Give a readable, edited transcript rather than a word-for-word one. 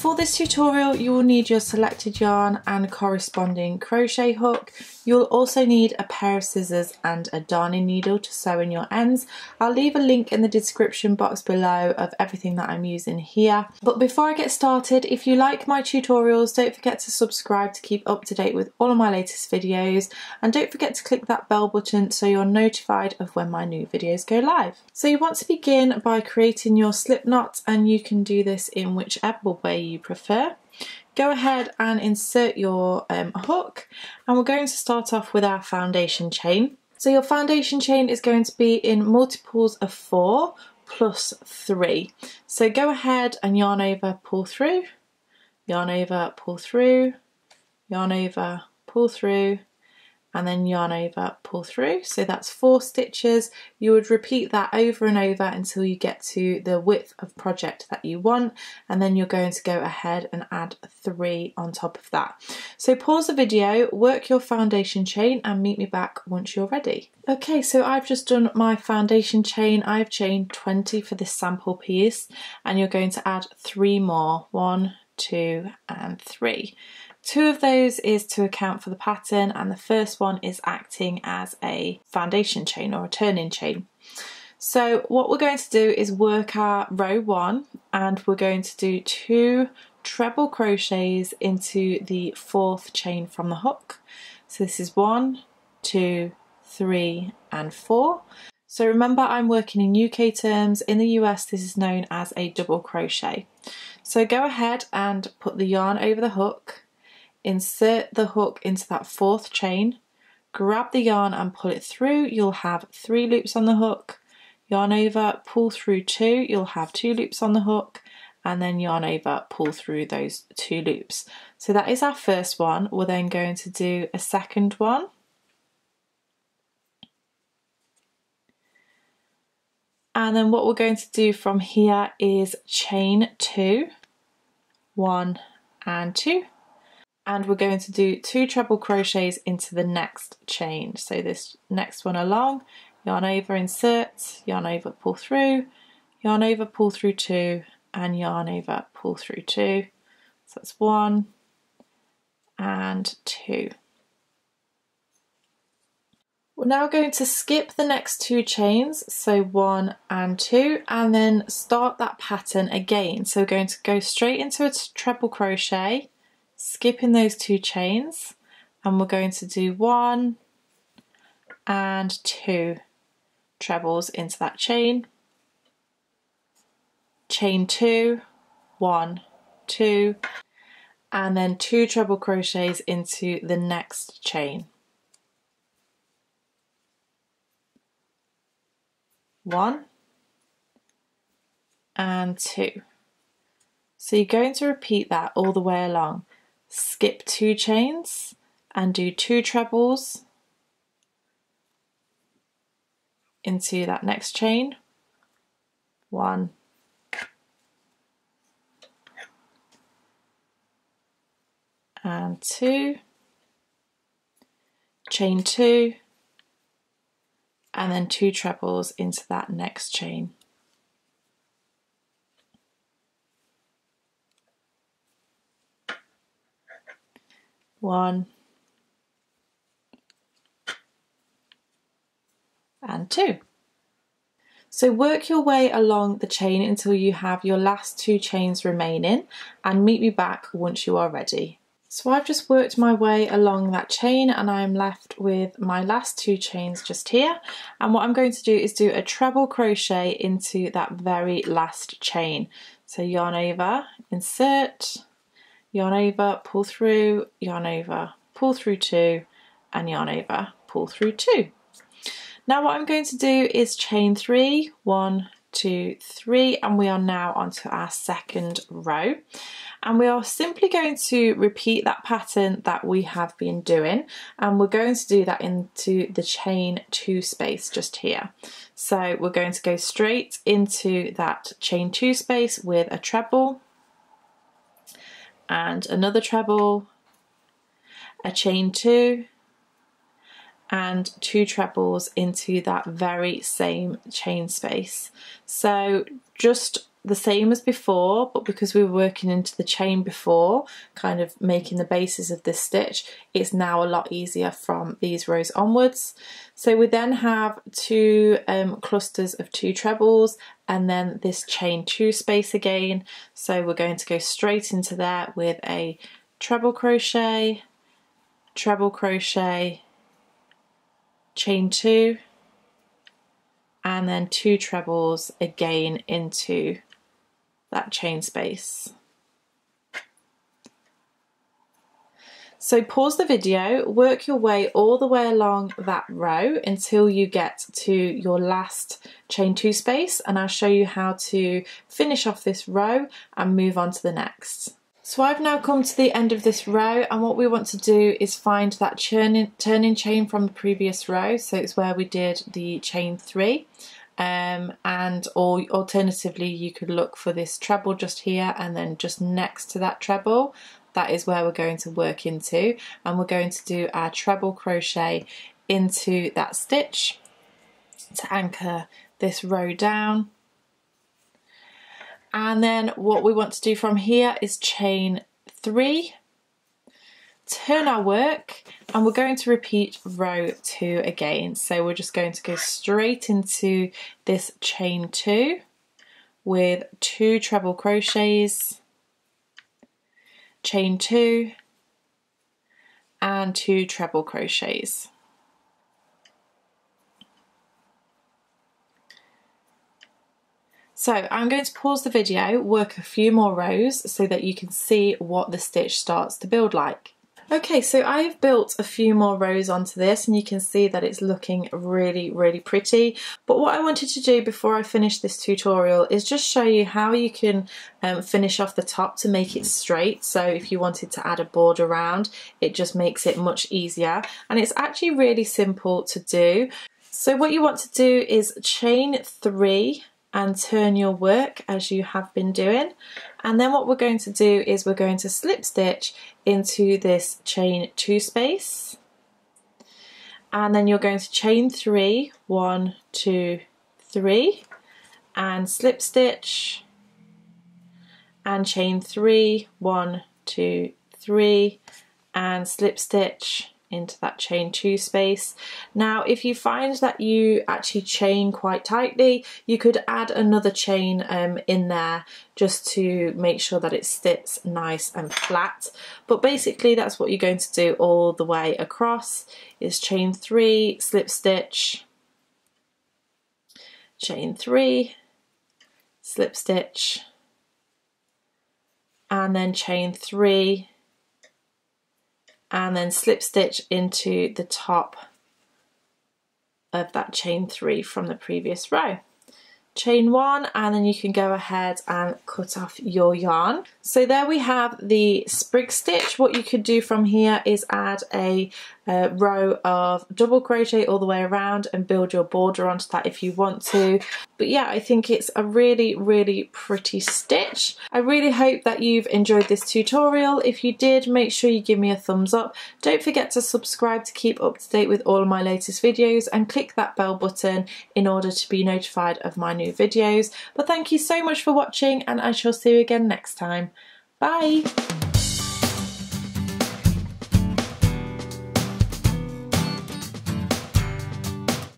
for this tutorial you will need your selected yarn and corresponding crochet hook. You'll also need a pair of scissors and a darning needle to sew in your ends. I'll leave a link in the description box below of everything that I'm using here. But before I get started, if you like my tutorials, don't forget to subscribe to keep up to date with all of my latest videos, and don't forget to click that bell button so you're notified of when my new videos go live. So you want to begin by creating your slip knot, and you can do this in whichever way you prefer. Go ahead and insert your hook, and we're going to start off with our foundation chain. So your foundation chain is going to be in multiples of 4 plus 3. So go ahead and yarn over, pull through, yarn over, pull through, yarn over, pull through, and then yarn over, pull through. So that's 4 stitches. You would repeat that over and over until you get to the width of project that you want, and then you're going to go ahead and add 3 on top of that. So pause the video, work your foundation chain, and meet me back once you're ready. Okay, so I've just done my foundation chain. I've chained 20 for this sample piece, and you're going to add 3 more. 1, 2, and 3. 2 of those is to account for the pattern, and the first one is acting as a foundation chain or a turning chain. So what we're going to do is work our row 1, and we're going to do 2 treble crochets into the 4th chain from the hook. So this is 1, 2, 3, and 4. So remember, I'm working in UK terms. In the US this is known as a double crochet. So go ahead and put the yarn over the hook, insert the hook into that 4th chain, grab the yarn and pull it through. You'll have 3 loops on the hook, yarn over, pull through 2, you'll have 2 loops on the hook, and then yarn over, pull through those 2 loops. So that is our first one. We're then going to do a second one, and then what we're going to do from here is chain 2, 1 and 2. And we're going to do 2 treble crochets into the next chain. So this next one along, yarn over, insert, yarn over, pull through, yarn over, pull through 2, and yarn over, pull through 2. So that's 1 and 2. We're now going to skip the next 2 chains, so 1 and 2, and then start that pattern again. So we're going to go straight into a treble crochet, skipping those 2 chains, and we're going to do 1 and 2 trebles into that chain, chain 2, 1, 2, and then 2 treble crochets into the next chain, 1 and 2. So you're going to repeat that all the way along. Skip 2 chains and do 2 trebles into that next chain, 1 and 2, chain 2, and then 2 trebles into that next chain. 1 and 2. So work your way along the chain until you have your last 2 chains remaining, and meet me back once you are ready. So I've just worked my way along that chain, and I'm left with my last 2 chains just here, and what I'm going to do is do a treble crochet into that very last chain. So yarn over, insert, yarn over, pull through, yarn over, pull through 2, and yarn over, pull through 2. Now what I'm going to do is chain 3, 1, 2, 3, and we are now onto our second row. And we are simply going to repeat that pattern that we have been doing, and we're going to do that into the chain 2 space just here. So we're going to go straight into that chain 2 space with a treble, and another treble, a chain 2, and 2 trebles into that very same chain space. So just the same as before, but because we were working into the chain before, kind of making the basis of this stitch, it's now a lot easier from these rows onwards. So we then have two clusters of 2 trebles and then this chain 2 space again. So we're going to go straight into there with a treble crochet, chain 2, and then 2 trebles again into that chain space. So pause the video, work your way all the way along that row until you get to your last chain 2 space, and I'll show you how to finish off this row and move on to the next. So I've now come to the end of this row, and what we want to do is find that turning chain from the previous row. So it's where we did the chain 3. Or alternatively you could look for this treble just here and then just next to that treble. That is where we're going to work into, and we're going to do our treble crochet into that stitch to anchor this row down. And then what we want to do from here is chain 3, turn our work, and we're going to repeat row 2 again. So we're just going to go straight into this chain 2 with 2 treble crochets, chain 2 and 2 treble crochets. So I'm going to pause the video, work a few more rows so that you can see what the stitch starts to build like. Okay, so I've built a few more rows onto this and you can see that it's looking really, really pretty. But what I wanted to do before I finish this tutorial is just show you how you can finish off the top to make it straight. So if you wanted to add a border around, it just makes it much easier. And it's actually really simple to do. So what you want to do is chain 3 and turn your work as you have been doing, and then what we're going to do is we're going to slip stitch into this chain 2 space, and then you're going to chain 3, 1, 2, 3, and slip stitch and chain 3, 1, 2, 3, and slip stitch into that chain 2 space. Now if you find that you actually chain quite tightly, you could add another chain in there just to make sure that it sits nice and flat, but basically that's what you're going to do all the way across, is chain 3, slip stitch, chain 3, slip stitch, and then chain 3 and then slip stitch into the top of that chain 3 from the previous row. Chain 1, and then you can go ahead and cut off your yarn. So there we have the sprig stitch. What you could do from here is add a row of double crochet all the way around and build your border onto that if you want to. But yeah, I think it's a really, really pretty stitch. I really hope that you've enjoyed this tutorial. If you did, make sure you give me a thumbs up. Don't forget to subscribe to keep up to date with all of my latest videos, and click that bell button in order to be notified of my new videos. But thank you so much for watching, and I shall see you again next time. Bye!